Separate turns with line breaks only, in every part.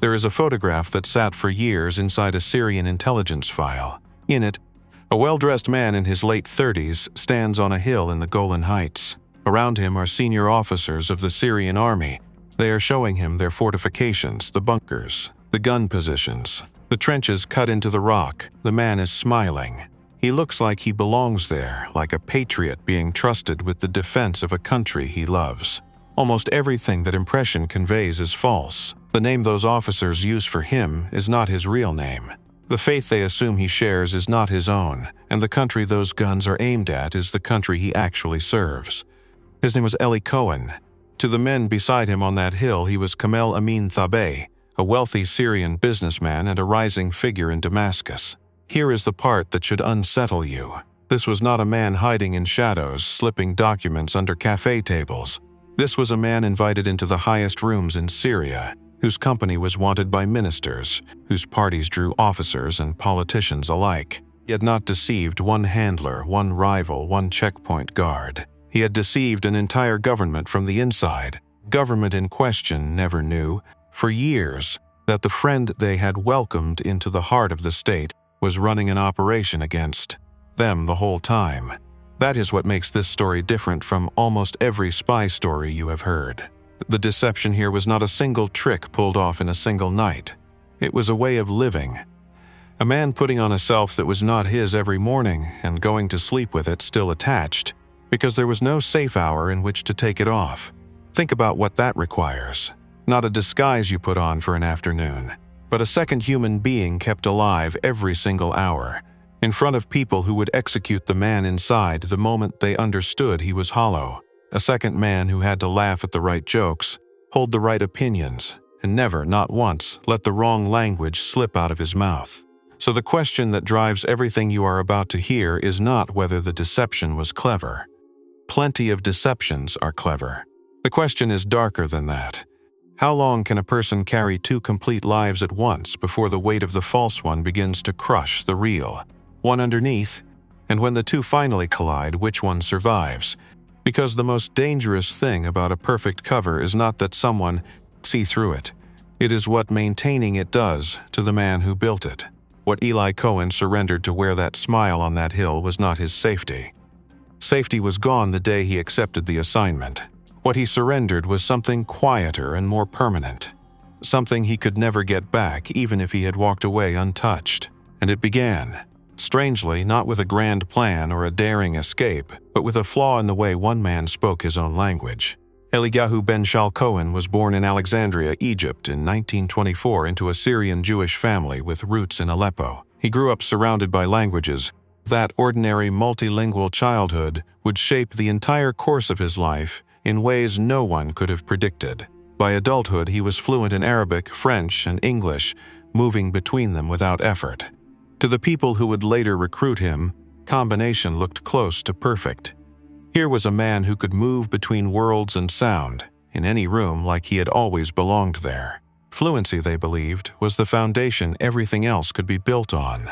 There is a photograph that sat for years inside a Syrian intelligence file. In it, a well-dressed man in his late 30s stands on a hill in the Golan Heights. Around him are senior officers of the Syrian army. They are showing him their fortifications, the bunkers, the gun positions, the trenches cut into the rock. The man is smiling. He looks like he belongs there, like a patriot being trusted with the defense of a country he loves. Almost everything that impression conveys is false. The name those officers use for him is not his real name. The faith they assume he shares is not his own, and the country those guns are aimed at is the country he actually serves. His name was Eli Cohen. To the men beside him on that hill, he was Kamel Amin Thabeh, a wealthy Syrian businessman and a rising figure in Damascus. Here is the part that should unsettle you. This was not a man hiding in shadows, slipping documents under cafe tables. This was a man invited into the highest rooms in Syria, whose company was wanted by ministers, whose parties drew officers and politicians alike. He had not deceived one handler, one rival, one checkpoint guard. He had deceived an entire government from the inside. Government in question never knew, for years, that the friend they had welcomed into the heart of the state was running an operation against them the whole time. That is what makes this story different from almost every spy story you have heard. The deception here was not a single trick pulled off in a single night. It was a way of living. A man putting on a self that was not his every morning and going to sleep with it still attached, because there was no safe hour in which to take it off. Think about what that requires. Not a disguise you put on for an afternoon, but a second human being kept alive every single hour, in front of people who would execute the man inside the moment they understood he was hollow. A second man who had to laugh at the right jokes, hold the right opinions, and never, not once, let the wrong language slip out of his mouth. So the question that drives everything you are about to hear is not whether the deception was clever. Plenty of deceptions are clever. The question is darker than that. How long can a person carry two complete lives at once before the weight of the false one begins to crush the real one underneath? And when the two finally collide, which one survives? Because the most dangerous thing about a perfect cover is not that someone see through it. It is what maintaining it does to the man who built it. What Eli Cohen surrendered to wear that smile on that hill was not his safety. Safety was gone the day he accepted the assignment. What he surrendered was something quieter and more permanent. Something he could never get back even if he had walked away untouched. And it began, strangely, not with a grand plan or a daring escape, but with a flaw in the way one man spoke his own language. Eliyahu ben Shal Cohen was born in Alexandria, Egypt in 1924 into a Syrian Jewish family with roots in Aleppo. He grew up surrounded by languages. That ordinary multilingual childhood would shape the entire course of his life in ways no one could have predicted. By adulthood, he was fluent in Arabic, French, and English, moving between them without effort. To the people who would later recruit him, combination looked close to perfect. Here was a man who could move between worlds and sound, in any room like he had always belonged there. Fluency, they believed, was the foundation everything else could be built on.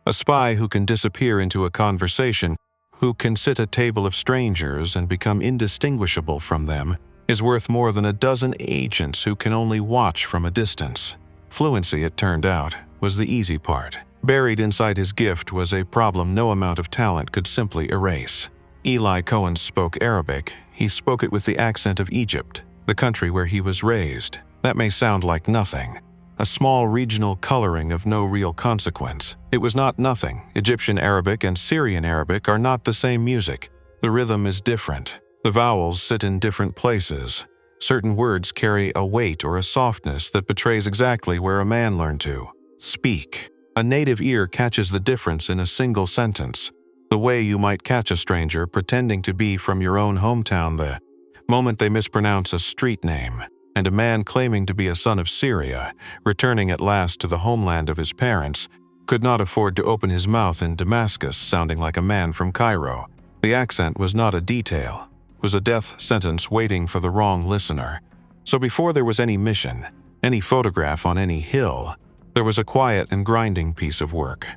A spy who can disappear into a conversation, who can sit at a table of strangers and become indistinguishable from them, is worth more than a dozen agents who can only watch from a distance. Fluency, it turned out, was the easy part. Buried inside his gift was a problem no amount of talent could simply erase. Eli Cohen spoke Arabic. He spoke it with the accent of Egypt, the country where he was raised. That may sound like nothing. A small regional coloring of no real consequence. It was not nothing. Egyptian Arabic and Syrian Arabic are not the same music. The rhythm is different. The vowels sit in different places. Certain words carry a weight or a softness that betrays exactly where a man learned to speak. A native ear catches the difference in a single sentence, the way you might catch a stranger pretending to be from your own hometown the moment they mispronounce a street name. And a man claiming to be a son of Syria, returning at last to the homeland of his parents, could not afford to open his mouth in Damascus sounding like a man from Cairo. The accent was not a detail, it was a death sentence waiting for the wrong listener. So before there was any mission, any photograph on any hill, there was a quiet and grinding piece of work.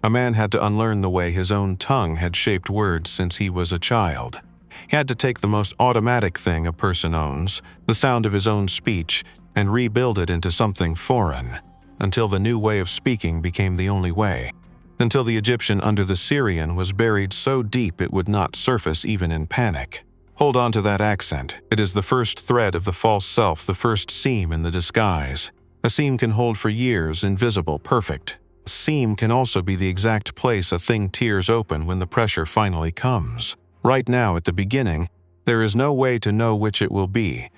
A man had to unlearn the way his own tongue had shaped words since he was a child. He had to take the most automatic thing a person owns, the sound of his own speech, and rebuild it into something foreign, until the new way of speaking became the only way, until the Egyptian under the Syrian was buried so deep it would not surface even in panic. Hold on to that accent. It is the first thread of the false self, the first seam in the disguise. A seam can hold for years, invisible, perfect. A seam can also be the exact place a thing tears open when the pressure finally comes. Right now, at the beginning, there is no way to know which it will be,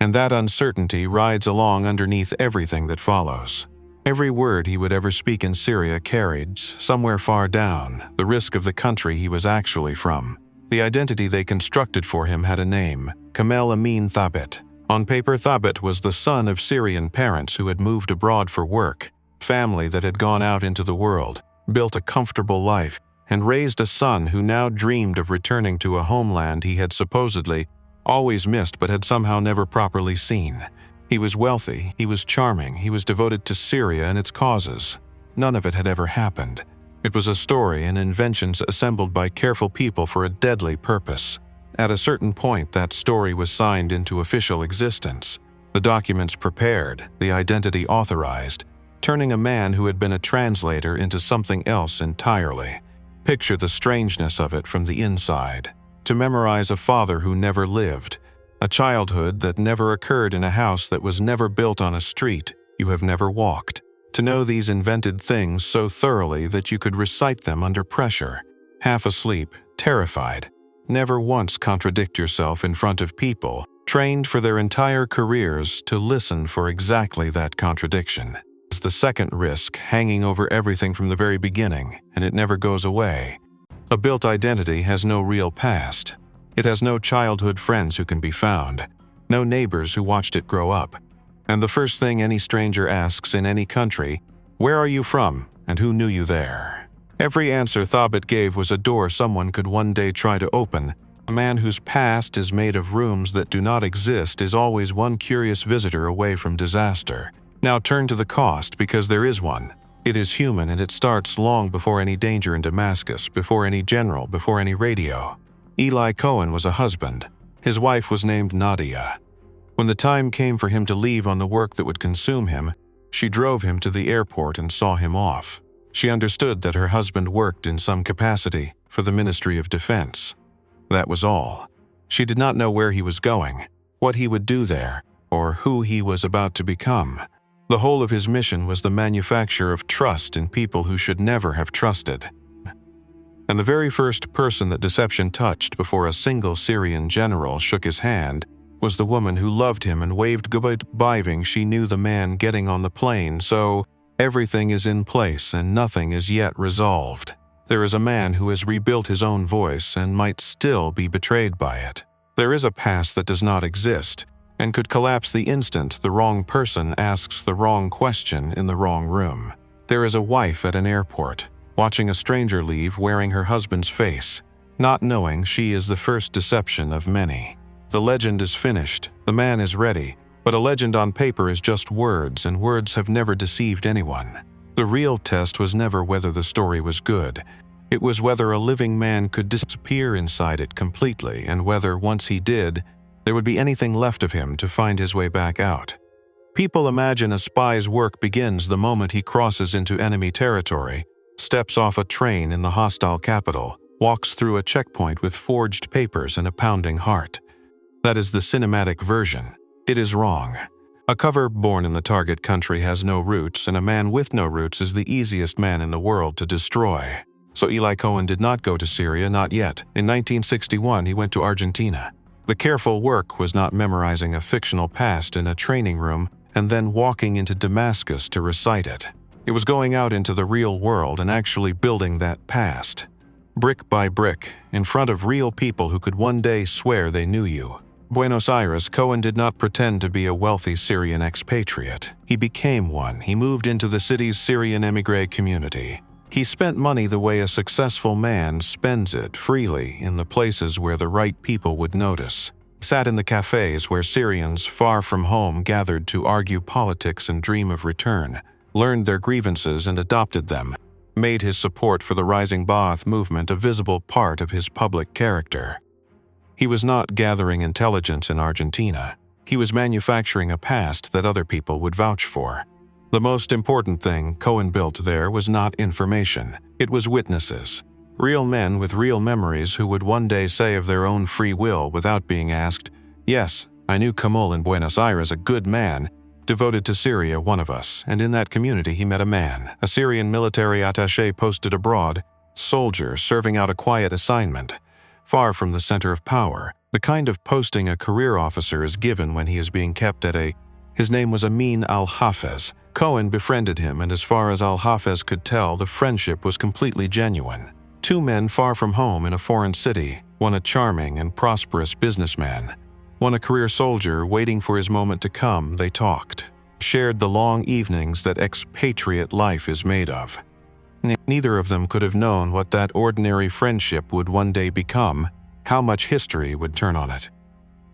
and that uncertainty rides along underneath everything that follows. Every word he would ever speak in Syria carried, somewhere far down, the risk of the country he was actually from. The identity they constructed for him had a name, Kamel Amin Thabit. On paper, Thabit was the son of Syrian parents who had moved abroad for work, family that had gone out into the world, built a comfortable life, and raised a son who now dreamed of returning to a homeland he had supposedly always missed but had somehow never properly seen. He was wealthy, he was charming, he was devoted to Syria and its causes. None of it had ever happened. It was a story and inventions assembled by careful people for a deadly purpose. At a certain point, that story was signed into official existence. The documents prepared, the identity authorized, turning a man who had been a translator into something else entirely. Picture the strangeness of it from the inside. To memorize a father who never lived, a childhood that never occurred in a house that was never built on a street you have never walked. To know these invented things so thoroughly that you could recite them under pressure, half asleep, terrified, never once contradict yourself in front of people, trained for their entire careers to listen for exactly that contradiction. It's the second risk hanging over everything from the very beginning, and it never goes away. A built identity has no real past. It has no childhood friends who can be found, no neighbors who watched it grow up. And the first thing any stranger asks in any country, "Where are you from, and who knew you there?" Every answer Thabit gave was a door someone could one day try to open. A man whose past is made of rooms that do not exist is always one curious visitor away from disaster. Now turn to the cost, because there is one. It is human, and it starts long before any danger in Damascus, before any general, before any radio. Eli Cohen was a husband. His wife was named Nadia. When the time came for him to leave on the work that would consume him, she drove him to the airport and saw him off. She understood that her husband worked in some capacity for the Ministry of Defense. That was all. She did not know where he was going, what he would do there, or who he was about to become. The whole of his mission was the manufacture of trust in people who should never have trusted. And the very first person that deception touched before a single Syrian general shook his hand was the woman who loved him and waved goodbye, believing she knew the man getting on the plane, so everything is in place and nothing is yet resolved. There is a man who has rebuilt his own voice and might still be betrayed by it. There is a past that does not exist and could collapse the instant the wrong person asks the wrong question in the wrong room. There is a wife at an airport, watching a stranger leave wearing her husband's face, not knowing she is the first deception of many. The legend is finished, the man is ready, but a legend on paper is just words, and words have never deceived anyone. The real test was never whether the story was good. It was whether a living man could disappear inside it completely, and whether, once he did, there would be anything left of him to find his way back out. People imagine a spy's work begins the moment he crosses into enemy territory, steps off a train in the hostile capital, walks through a checkpoint with forged papers and a pounding heart. That is the cinematic version. It is wrong. A cover born in the target country has no roots, and a man with no roots is the easiest man in the world to destroy. So Eli Cohen did not go to Syria, not yet. In 1961, he went to Argentina. The careful work was not memorizing a fictional past in a training room and then walking into Damascus to recite it. It was going out into the real world and actually building that past. Brick by brick, in front of real people who could one day swear they knew you. Buenos Aires, Cohen did not pretend to be a wealthy Syrian expatriate. He became one. He moved into the city's Syrian emigre community. He spent money the way a successful man spends it, freely, in the places where the right people would notice. Sat in the cafes where Syrians far from home gathered to argue politics and dream of return, learned their grievances and adopted them, made his support for the rising Ba'ath movement a visible part of his public character. He was not gathering intelligence in Argentina. He was manufacturing a past that other people would vouch for. The most important thing Cohen built there was not information, it was witnesses. Real men with real memories who would one day say of their own free will without being asked, "Yes, I knew Kamel in Buenos Aires, a good man, devoted to Syria, one of us, and in that community he met a man, a Syrian military attaché posted abroad, soldier serving out a quiet assignment, far from the center of power, the kind of posting a career officer is given when he is being kept at a... His name was Amin al-Hafez. Cohen befriended him, and as far as al-Hafez could tell, the friendship was completely genuine. Two men far from home in a foreign city, one a charming and prosperous businessman, one a career soldier waiting for his moment to come, they talked, shared the long evenings that expatriate life is made of. Neither of them could have known what that ordinary friendship would one day become, how much history would turn on it.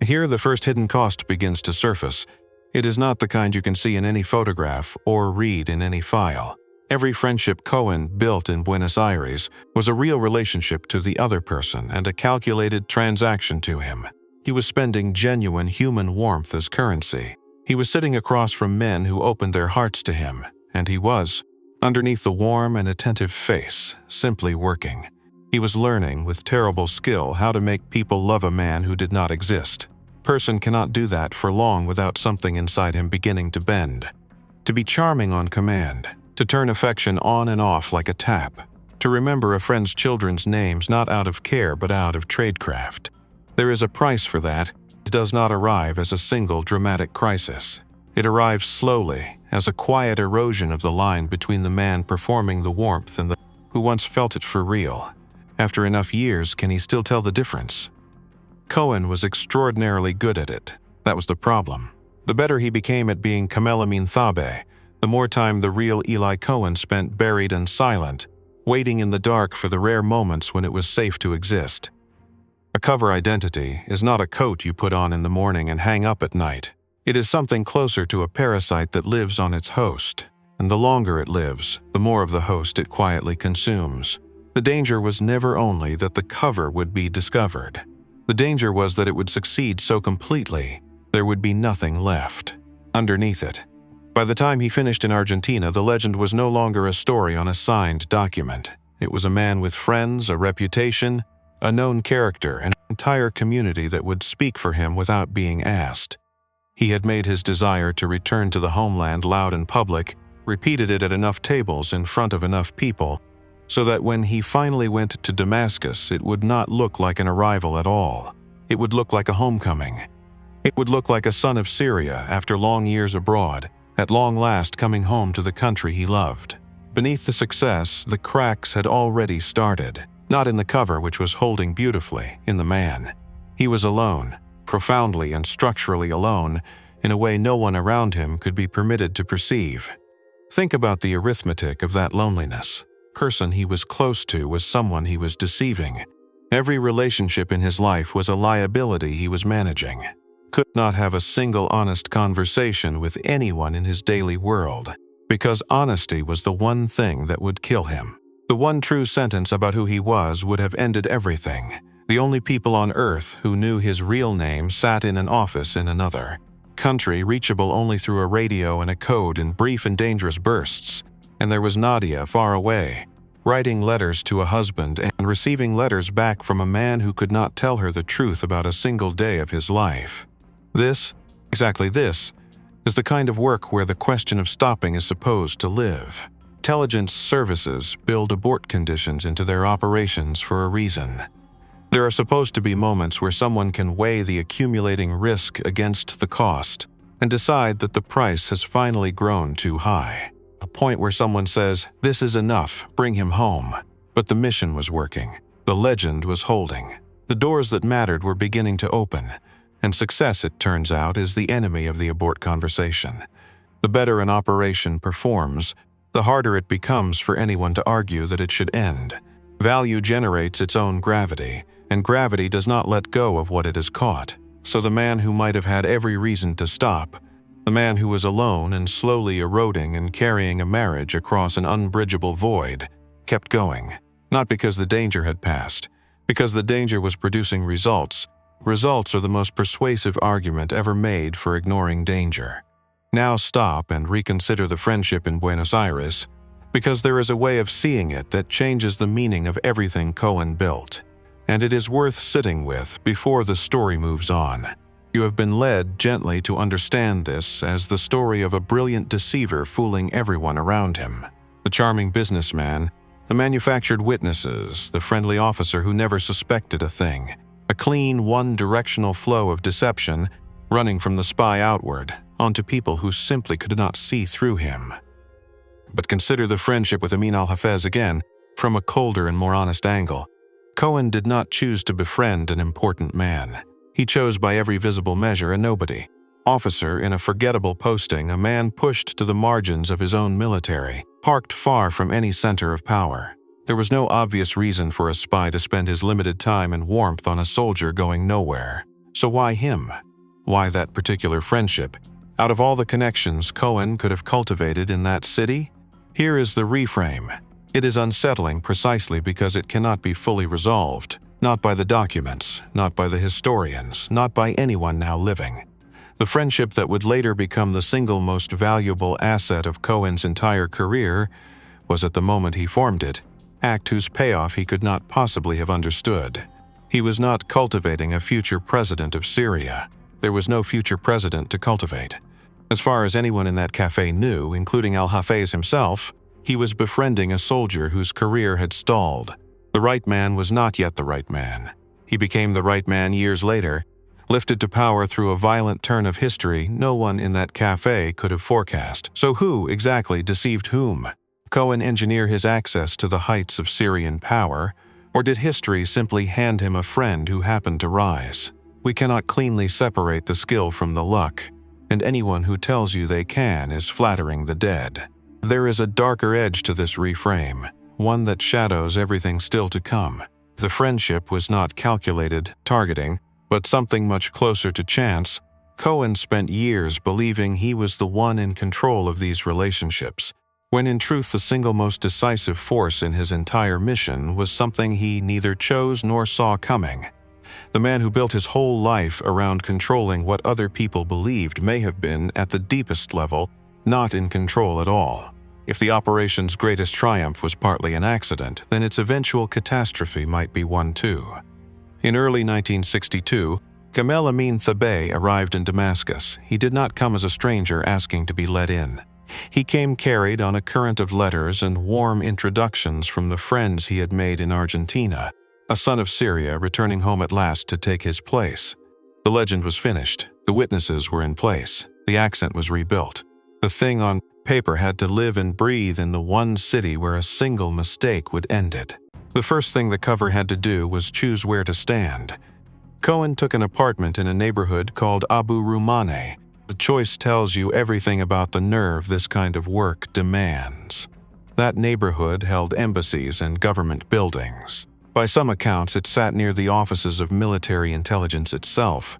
Here the first hidden cost begins to surface. It is not the kind you can see in any photograph or read in any file. Every friendship Cohen built in Buenos Aires was a real relationship to the other person and a calculated transaction to him. He was spending genuine human warmth as currency. He was sitting across from men who opened their hearts to him, and he was, underneath the warm and attentive face, simply working. He was learning with terrible skill how to make people love a man who did not exist. Person cannot do that for long without something inside him beginning to bend. To be charming on command, to turn affection on and off like a tap, to remember a friend's children's names not out of care but out of tradecraft. There is a price for that. It does not arrive as a single dramatic crisis. It arrives slowly, as a quiet erosion of the line between the man performing the warmth and the who once felt it for real. After enough years, can he still tell the difference? Cohen was extraordinarily good at it. That was the problem. The better he became at being Kamel Amin Thabeh, the more time the real Eli Cohen spent buried and silent, waiting in the dark for the rare moments when it was safe to exist. A cover identity is not a coat you put on in the morning and hang up at night. It is something closer to a parasite that lives on its host, and the longer it lives, the more of the host it quietly consumes. The danger was never only that the cover would be discovered. The danger was that it would succeed so completely, there would be nothing left underneath it. By the time he finished in Argentina, the legend was no longer a story on a signed document. It was a man with friends, a reputation, a known character, an entire community that would speak for him without being asked. He had made his desire to return to the homeland loud and public, repeated it at enough tables in front of enough people, so that when he finally went to Damascus, it would not look like an arrival at all. It would look like a homecoming. It would look like a son of Syria after long years abroad, at long last coming home to the country he loved. Beneath the success, the cracks had already started, not in the cover which was holding beautifully, in the man. He was alone, profoundly and structurally alone, in a way no one around him could be permitted to perceive. Think about the arithmetic of that loneliness. Person he was close to was someone he was deceiving. Every relationship in his life was a liability he was managing. Could not have a single honest conversation with anyone in his daily world, because honesty was the one thing that would kill him. The one true sentence about who he was would have ended everything. The only people on earth who knew his real name sat in an office in another country, reachable only through a radio and a code in brief and dangerous bursts. And there was Nadia far away, writing letters to a husband and receiving letters back from a man who could not tell her the truth about a single day of his life. This, exactly this, is the kind of work where the question of stopping is supposed to live. Intelligence services build abort conditions into their operations for a reason. There are supposed to be moments where someone can weigh the accumulating risk against the cost and decide that the price has finally grown too high. A point where someone says, "This is enough, bring him home." But the mission was working. The legend was holding. The doors that mattered were beginning to open. And success, it turns out, is the enemy of the abort conversation. The better an operation performs, the harder it becomes for anyone to argue that it should end. Value generates its own gravity, and gravity does not let go of what it has caught. So the man who might have had every reason to stop, the man who was alone and slowly eroding and carrying a marriage across an unbridgeable void, kept going. Not because the danger had passed, because the danger was producing results, Results are the most persuasive argument ever made for ignoring danger. Now stop and reconsider the friendship in Buenos Aires, because there is a way of seeing it that changes the meaning of everything Cohen built, and it is worth sitting with before the story moves on. You have been led gently to understand this as the story of a brilliant deceiver fooling everyone around him. The charming businessman, the manufactured witnesses, the friendly officer who never suspected a thing. A clean, one-directional flow of deception running from the spy outward onto people who simply could not see through him. But consider the friendship with Amin al-Hafez again from a colder and more honest angle. Cohen did not choose to befriend an important man. He chose by every visible measure a nobody. Officer in a forgettable posting, a man pushed to the margins of his own military, parked far from any center of power. There was no obvious reason for a spy to spend his limited time and warmth on a soldier going nowhere. So why him? Why that particular friendship? Out of all the connections Cohen could have cultivated in that city, here is the reframe. It is unsettling precisely because it cannot be fully resolved. Not by the documents, not by the historians, not by anyone now living. The friendship that would later become the single most valuable asset of Cohen's entire career was at the moment he formed it, act whose payoff he could not possibly have understood. He was not cultivating a future president of Syria. There was no future president to cultivate. As far as anyone in that cafe knew, including al-Hafez himself, he was befriending a soldier whose career had stalled. The right man was not yet the right man. He became the right man years later, lifted to power through a violent turn of history no one in that cafe could have forecast. So who exactly deceived whom? Cohen engineer his access to the heights of Syrian power, or did history simply hand him a friend who happened to rise? We cannot cleanly separate the skill from the luck, and anyone who tells you they can is flattering the dead. There is a darker edge to this reframe, one that shadows everything still to come. The friendship was not calculated, targeting, but something much closer to chance. Cohen spent years believing he was the one in control of these relationships, when in truth the single most decisive force in his entire mission was something he neither chose nor saw coming. The man who built his whole life around controlling what other people believed may have been, at the deepest level, not in control at all. If the operation's greatest triumph was partly an accident, then its eventual catastrophe might be one too. In early 1962, Gamal Amin Thabay arrived in Damascus. He did not come as a stranger asking to be let in. He came carried on a current of letters and warm introductions from the friends he had made in Argentina, a son of Syria returning home at last to take his place. The legend was finished. The witnesses were in place. The accent was rebuilt. The thing on paper had to live and breathe in the one city where a single mistake would end it. The first thing the cover had to do was choose where to stand. Cohen took an apartment in a neighborhood called Abu Rumane. The choice tells you everything about the nerve this kind of work demands. That neighborhood held embassies and government buildings. By some accounts, it sat near the offices of military intelligence itself,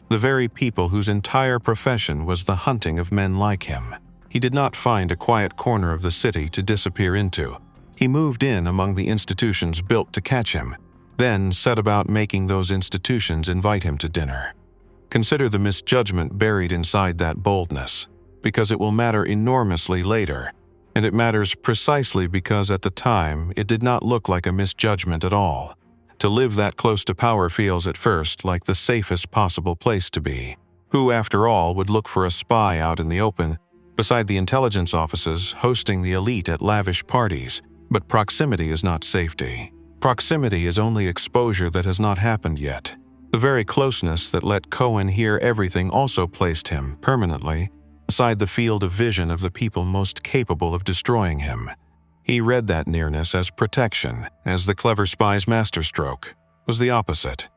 the very people whose entire profession was the hunting of men like him. He did not find a quiet corner of the city to disappear into. He moved in among the institutions built to catch him, then set about making those institutions invite him to dinner. Consider the misjudgment buried inside that boldness, because it will matter enormously later, and it matters precisely because at the time it did not look like a misjudgment at all. To live that close to power feels at first like the safest possible place to be. Who, after all, would look for a spy out in the open, beside the intelligence offices hosting the elite at lavish parties? But proximity is not safety. Proximity is only exposure that has not happened yet. The very closeness that let Cohen hear everything also placed him, permanently, aside the field of vision of the people most capable of destroying him. He read that nearness as protection, as the clever spy's masterstroke was the opposite.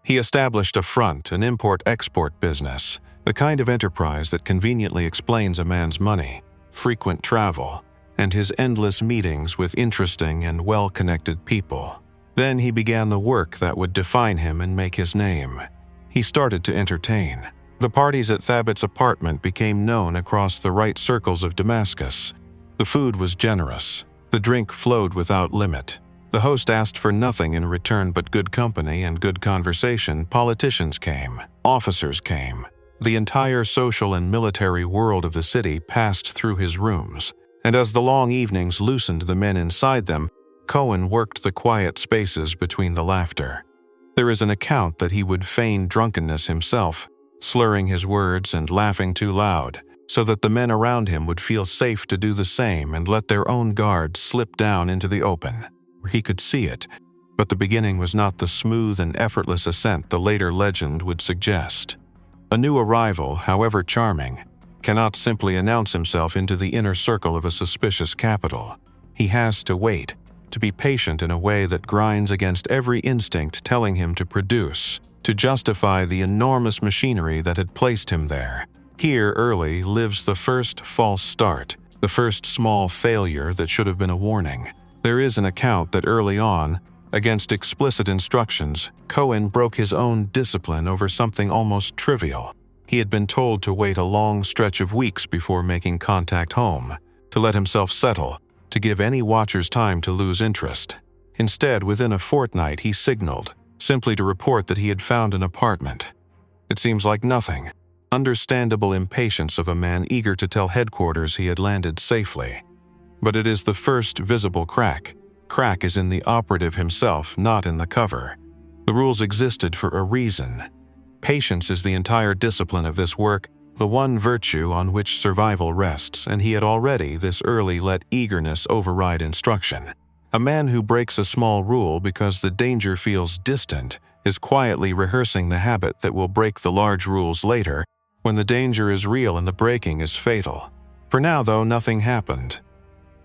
He established a front, an import-export business, the kind of enterprise that conveniently explains a man's money, frequent travel, and his endless meetings with interesting and well-connected people. Then he began the work that would define him and make his name. He started to entertain. The parties at Thabit's apartment became known across the right circles of Damascus. The food was generous. The drink flowed without limit. The host asked for nothing in return but good company and good conversation. Politicians came, officers came. The entire social and military world of the city passed through his rooms, and as the long evenings loosened the men inside them, Cohen worked the quiet spaces between the laughter. There is an account that he would feign drunkenness himself, slurring his words and laughing too loud, so that the men around him would feel safe to do the same and let their own guards slip down into the open, where he could see it. But the beginning was not the smooth and effortless ascent the later legend would suggest. A new arrival, however charming, cannot simply announce himself into the inner circle of a suspicious capital. He has to wait, to be patient in a way that grinds against every instinct telling him to produce, to justify the enormous machinery that had placed him there. Here early lives the first false start, the first small failure that should have been a warning. There is an account that early on, against explicit instructions, Cohen broke his own discipline over something almost trivial. He had been told to wait a long stretch of weeks before making contact home, to let himself settle, to give any watchers time to lose interest. Instead, within a fortnight, he signaled, simply to report that he had found an apartment. It seems like nothing. Understandable impatience of a man eager to tell headquarters he had landed safely. But it is the first visible crack. Crack is in the operative himself, not in the cover. The rules existed for a reason. Patience is the entire discipline of this work, the one virtue on which survival rests, and he had already this early let eagerness override instruction. A man who breaks a small rule because the danger feels distant is quietly rehearsing the habit that will break the large rules later, when the danger is real and the breaking is fatal. For now, though, nothing happened.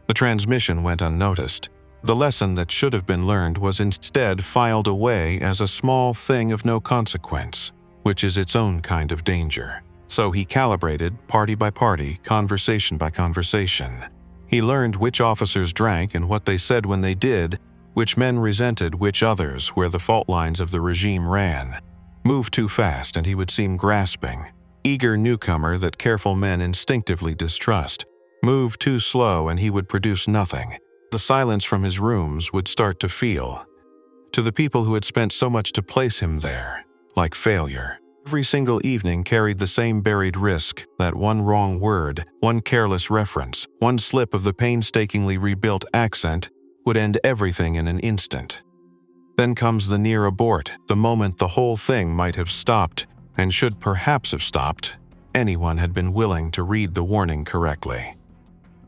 The transmission went unnoticed. The lesson that should have been learned was instead filed away as a small thing of no consequence, which is its own kind of danger. So he calibrated, party by party, conversation by conversation. He learned which officers drank and what they said when they did, which men resented which others, where the fault lines of the regime ran. Move too fast and he would seem grasping, eager newcomer that careful men instinctively distrust. Move too slow and he would produce nothing. The silence from his rooms would start to feel, to the people who had spent so much to place him there, like failure. Every single evening carried the same buried risk that one wrong word, one careless reference, one slip of the painstakingly rebuilt accent would end everything in an instant. Then comes the near abort, the moment the whole thing might have stopped, and should perhaps have stopped. Anyone had been willing to read the warning correctly.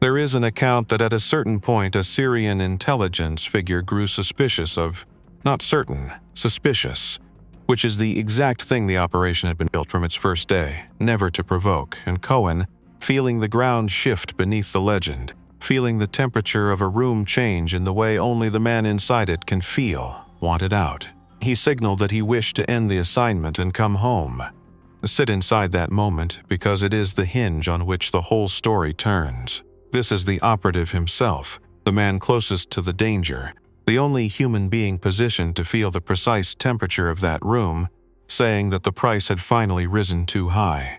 There is an account that at a certain point a Syrian intelligence figure grew suspicious of, not certain, suspicious, which is the exact thing the operation had been built from its first day, never to provoke, and Cohen, feeling the ground shift beneath the legend, feeling the temperature of a room change in the way only the man inside it can feel, wanted out. He signaled that he wished to end the assignment and come home. Sit inside that moment because it is the hinge on which the whole story turns. This is the operative himself, the man closest to the danger, the only human being positioned to feel the precise temperature of that room, saying that the price had finally risen too high.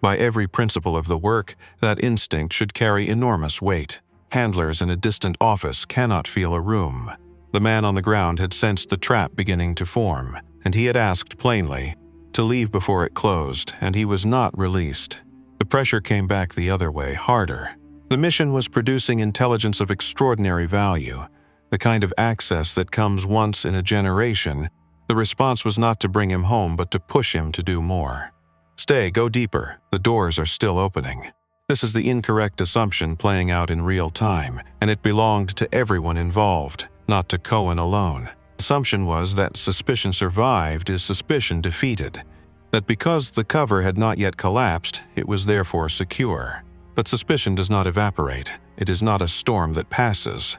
By every principle of the work, that instinct should carry enormous weight. Handlers in a distant office cannot feel a room. The man on the ground had sensed the trap beginning to form, and he had asked plainly to leave before it closed, and he was not released. The pressure came back the other way, harder. The mission was producing intelligence of extraordinary value, the kind of access that comes once in a generation. The response was not to bring him home, but to push him to do more. Stay, go deeper. The doors are still opening. This is the incorrect assumption playing out in real time, and it belonged to everyone involved, not to Cohen alone. The assumption was that suspicion survived is suspicion defeated, that because the cover had not yet collapsed, it was therefore secure. But suspicion does not evaporate. It is not a storm that passes.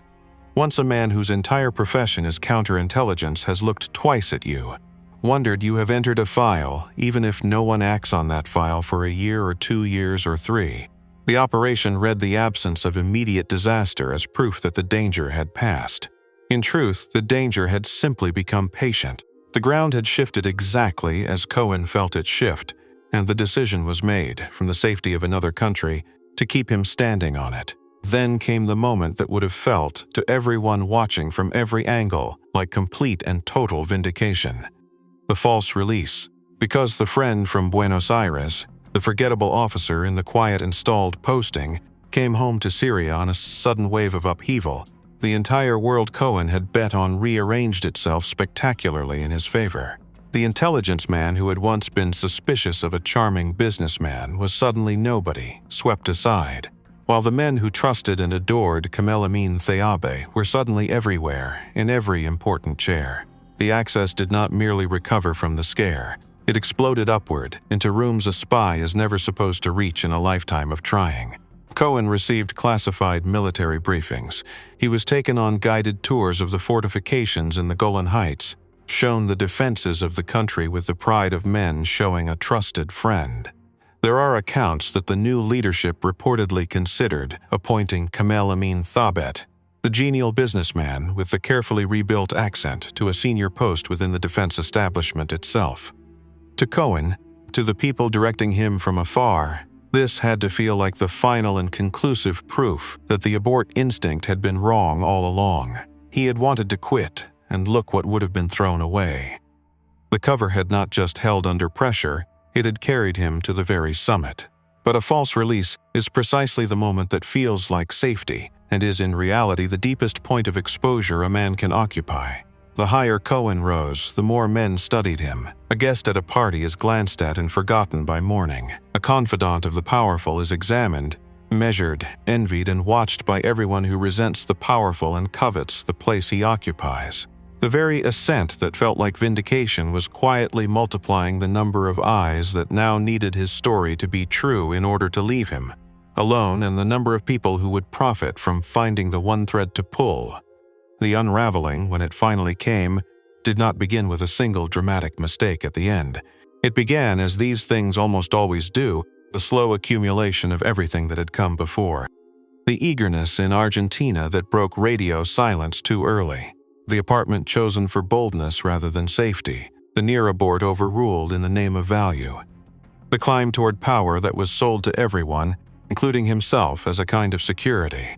Once a man whose entire profession is counterintelligence has looked twice at you, wondered you have entered a file, even if no one acts on that file for a year or 2 years or 3. The operation read the absence of immediate disaster as proof that the danger had passed. In truth, the danger had simply become patient. The ground had shifted exactly as Cohen felt it shift, and the decision was made, from the safety of another country, to keep him standing on it. Then came the moment that would have felt, to everyone watching from every angle, like complete and total vindication. The false release. Because the friend from Buenos Aires, the forgettable officer in the quiet installed posting, came home to Syria on a sudden wave of upheaval, the entire world Cohen had bet on rearranged itself spectacularly in his favor. The intelligence man who had once been suspicious of a charming businessman was suddenly nobody, swept aside, while the men who trusted and adored Kamel Amin Thayabe were suddenly everywhere, in every important chair. The access did not merely recover from the scare. It exploded upward, into rooms a spy is never supposed to reach in a lifetime of trying. Cohen received classified military briefings. He was taken on guided tours of the fortifications in the Golan Heights, shown the defenses of the country with the pride of men showing a trusted friend. There are accounts that the new leadership reportedly considered appointing Kamel Amin Thabet, the genial businessman with the carefully rebuilt accent, to a senior post within the defense establishment itself. To Cohen, to the people directing him from afar, this had to feel like the final and conclusive proof that the abort instinct had been wrong all along. He had wanted to quit, and look what would have been thrown away. The cover had not just held under pressure, it had carried him to the very summit. But a false release is precisely the moment that feels like safety, and is in reality the deepest point of exposure a man can occupy. The higher Cohen rose, the more men studied him. A guest at a party is glanced at and forgotten by morning. A confidant of the powerful is examined, measured, envied, and watched by everyone who resents the powerful and covets the place he occupies. The very ascent that felt like vindication was quietly multiplying the number of eyes that now needed his story to be true in order to leave him alone, and the number of people who would profit from finding the one thread to pull. The unraveling, when it finally came, did not begin with a single dramatic mistake at the end. It began, as these things almost always do, the slow accumulation of everything that had come before. The eagerness in Argentina that broke radio silence too early. The apartment chosen for boldness rather than safety. The near abort overruled in the name of value. The climb toward power that was sold to everyone, including himself, as a kind of security.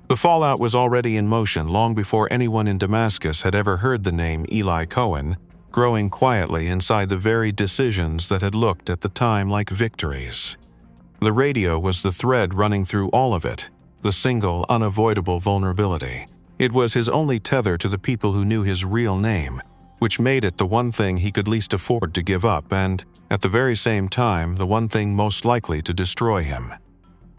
The fallout was already in motion long before anyone in Damascus had ever heard the name Eli Cohen, growing quietly inside the very decisions that had looked at the time like victories. The radio was the thread running through all of it, the single, unavoidable vulnerability. It was his only tether to the people who knew his real name, which made it the one thing he could least afford to give up and, at the very same time, the one thing most likely to destroy him.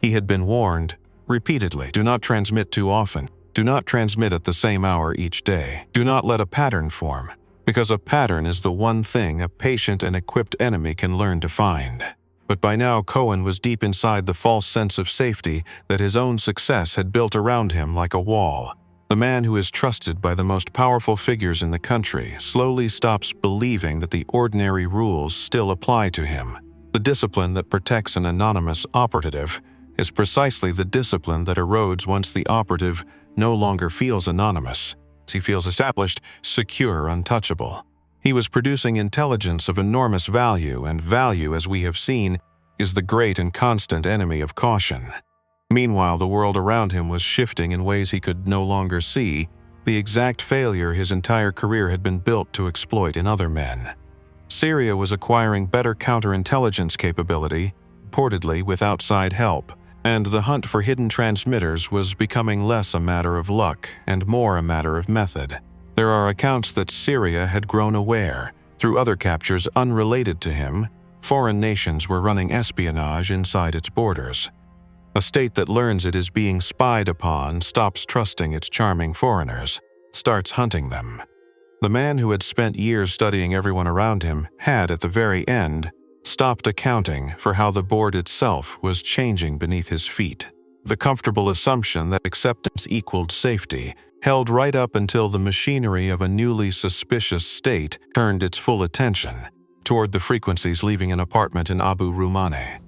He had been warned, repeatedly, do not transmit too often. Do not transmit at the same hour each day. Do not let a pattern form, because a pattern is the one thing a patient and equipped enemy can learn to find. But by now Cohen was deep inside the false sense of safety that his own success had built around him like a wall. The man who is trusted by the most powerful figures in the country slowly stops believing that the ordinary rules still apply to him. The discipline that protects an anonymous operative is precisely the discipline that erodes once the operative no longer feels anonymous. He feels established, secure, untouchable. He was producing intelligence of enormous value, and value, as we have seen, is the great and constant enemy of caution. Meanwhile, the world around him was shifting in ways he could no longer see, the exact failure his entire career had been built to exploit in other men. Syria was acquiring better counterintelligence capability, reportedly with outside help, and the hunt for hidden transmitters was becoming less a matter of luck and more a matter of method. There are accounts that Syria had grown aware, through other captures unrelated to him, foreign nations were running espionage inside its borders. A state that learns it is being spied upon stops trusting its charming foreigners, starts hunting them. The man who had spent years studying everyone around him had, at the very end, stopped accounting for how the board itself was changing beneath his feet. The comfortable assumption that acceptance equaled safety held right up until the machinery of a newly suspicious state turned its full attention toward the frequencies leaving an apartment in Abu Rumane.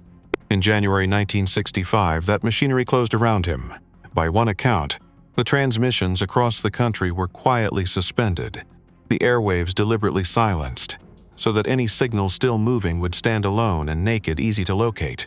In January 1965, that machinery closed around him. By one account, the transmissions across the country were quietly suspended, the airwaves deliberately silenced, so that any signal still moving would stand alone and naked, easy to locate.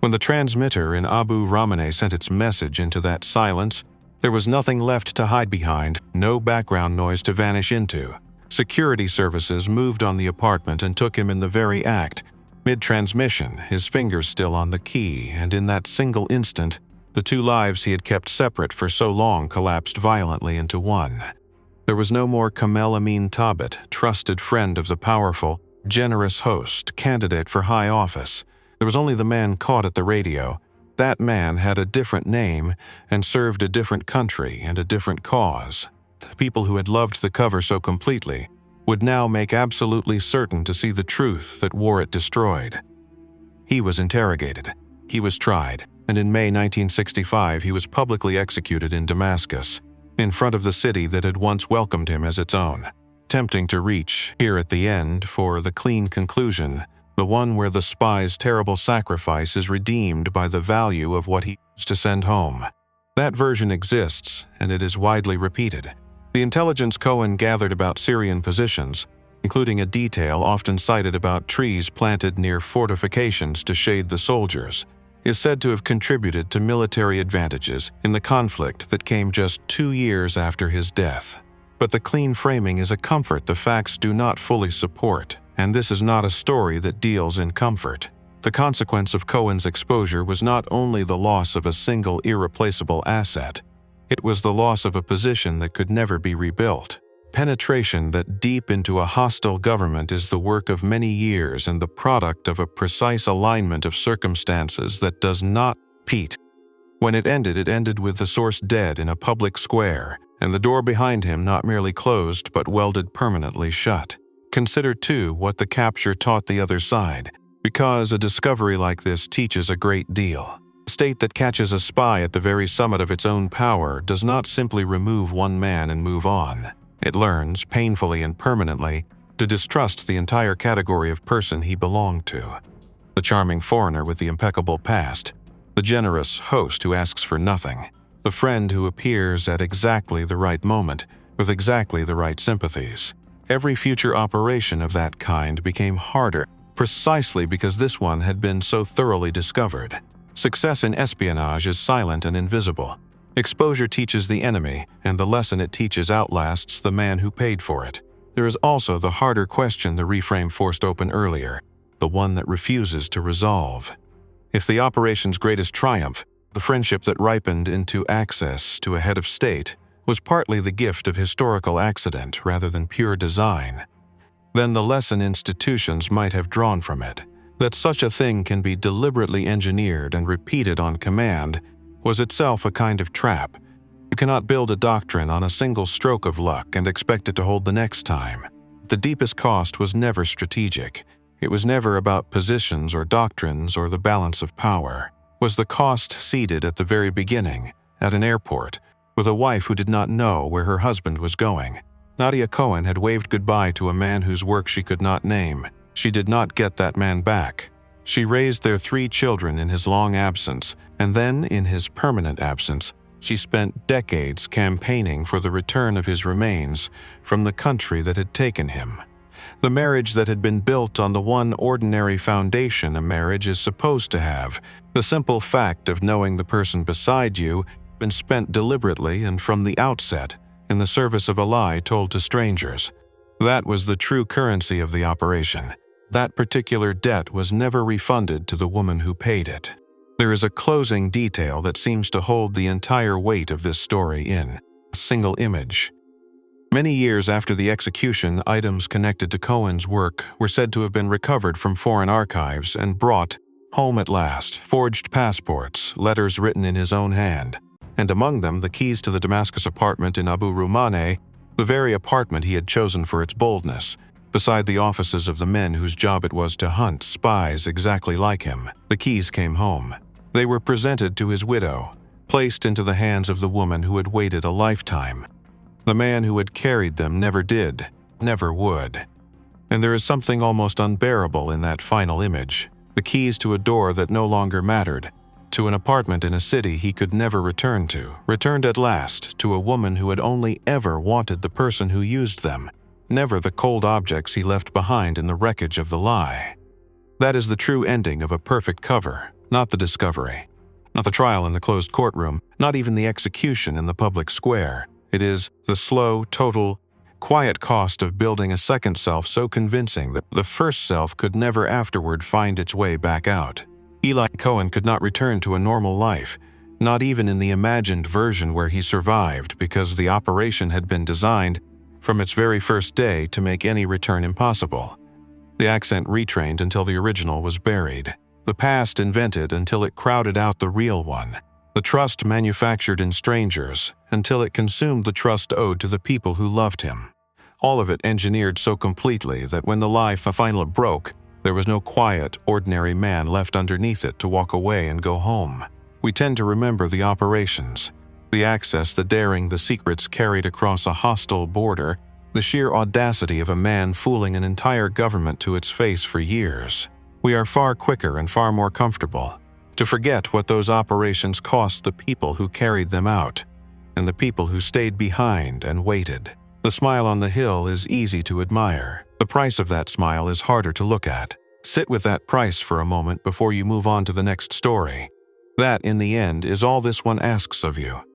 When the transmitter in Abu Ramane sent its message into that silence, there was nothing left to hide behind, no background noise to vanish into. Security services moved on the apartment and took him in the very act. Mid-transmission, his fingers still on the key, and in that single instant, the two lives he had kept separate for so long collapsed violently into one. There was no more Kamel Amin Tabit, trusted friend of the powerful, generous host, candidate for high office. There was only the man caught at the radio. That man had a different name and served a different country and a different cause. The people who had loved the cover so completely would now make absolutely certain to see the truth that war it destroyed. He was interrogated. He was tried, and in May 1965 he was publicly executed in Damascus, in front of the city that had once welcomed him as its own. Tempting to reach, here at the end, for the clean conclusion, the one where the spy's terrible sacrifice is redeemed by the value of what he used to send home. That version exists, and it is widely repeated. The intelligence Cohen gathered about Syrian positions, including a detail often cited about trees planted near fortifications to shade the soldiers, is said to have contributed to military advantages in the conflict that came just 2 years after his death. But the clean framing is a comfort the facts do not fully support, and this is not a story that deals in comfort. The consequence of Cohen's exposure was not only the loss of a single irreplaceable asset, it was the loss of a position that could never be rebuilt. Penetration that deep into a hostile government is the work of many years and the product of a precise alignment of circumstances that does not repeat. When it ended with the source dead in a public square, and the door behind him not merely closed but welded permanently shut. Consider, too, what the capture taught the other side, because a discovery like this teaches a great deal. A state that catches a spy at the very summit of its own power does not simply remove one man and move on. It learns, painfully and permanently, to distrust the entire category of person he belonged to. The charming foreigner with the impeccable past, the generous host who asks for nothing, the friend who appears at exactly the right moment, with exactly the right sympathies. Every future operation of that kind became harder, precisely because this one had been so thoroughly discovered. Success in espionage is silent and invisible. Exposure teaches the enemy, and the lesson it teaches outlasts the man who paid for it. There is also the harder question the reframe forced open earlier, the one that refuses to resolve. If the operation's greatest triumph, the friendship that ripened into access to a head of state, was partly the gift of historical accident rather than pure design, then the lesson institutions might have drawn from it, that such a thing can be deliberately engineered and repeated on command, was itself a kind of trap. You cannot build a doctrine on a single stroke of luck and expect it to hold the next time. The deepest cost was never strategic. It was never about positions or doctrines or the balance of power. Was the cost seated at the very beginning, at an airport, with a wife who did not know where her husband was going? Nadia Cohen had waved goodbye to a man whose work she could not name. She did not get that man back. She raised their 3 children in his long absence, and then, in his permanent absence, she spent decades campaigning for the return of his remains from the country that had taken him. The marriage that had been built on the one ordinary foundation a marriage is supposed to have, the simple fact of knowing the person beside you, had been spent deliberately and from the outset in the service of a lie told to strangers. That was the true currency of the operation. That particular debt was never refunded to the woman who paid it. There is a closing detail that seems to hold the entire weight of this story in a single image. Many years after the execution, items connected to Cohen's work were said to have been recovered from foreign archives and brought home at last. Forged passports, letters written in his own hand, and among them the keys to the Damascus apartment in Abu Ramane, the very apartment he had chosen for its boldness, beside the offices of the men whose job it was to hunt spies exactly like him. The keys came home. They were presented to his widow, placed into the hands of the woman who had waited a lifetime. The man who had carried them never did, never would. And there is something almost unbearable in that final image, the keys to a door that no longer mattered, to an apartment in a city he could never return to, returned at last to a woman who had only ever wanted the person who used them, never the cold objects he left behind in the wreckage of the lie. That is the true ending of a perfect cover, not the discovery, not the trial in the closed courtroom, not even the execution in the public square. It is the slow, total, quiet cost of building a second self so convincing that the first self could never afterward find its way back out. Eli Cohen could not return to a normal life, not even in the imagined version where he survived, because the operation had been designed from its very first day to make any return impossible. The accent retrained until the original was buried. The past invented until it crowded out the real one. The trust manufactured in strangers until it consumed the trust owed to the people who loved him. All of it engineered so completely that when the lie finally broke, there was no quiet, ordinary man left underneath it to walk away and go home. We tend to remember the operations, the access, the daring, the secrets carried across a hostile border, the sheer audacity of a man fooling an entire government to its face for years. We are far quicker and far more comfortable to forget what those operations cost the people who carried them out, and the people who stayed behind and waited. The smile on the hill is easy to admire. The price of that smile is harder to look at. Sit with that price for a moment before you move on to the next story. That, in the end, is all this one asks of you.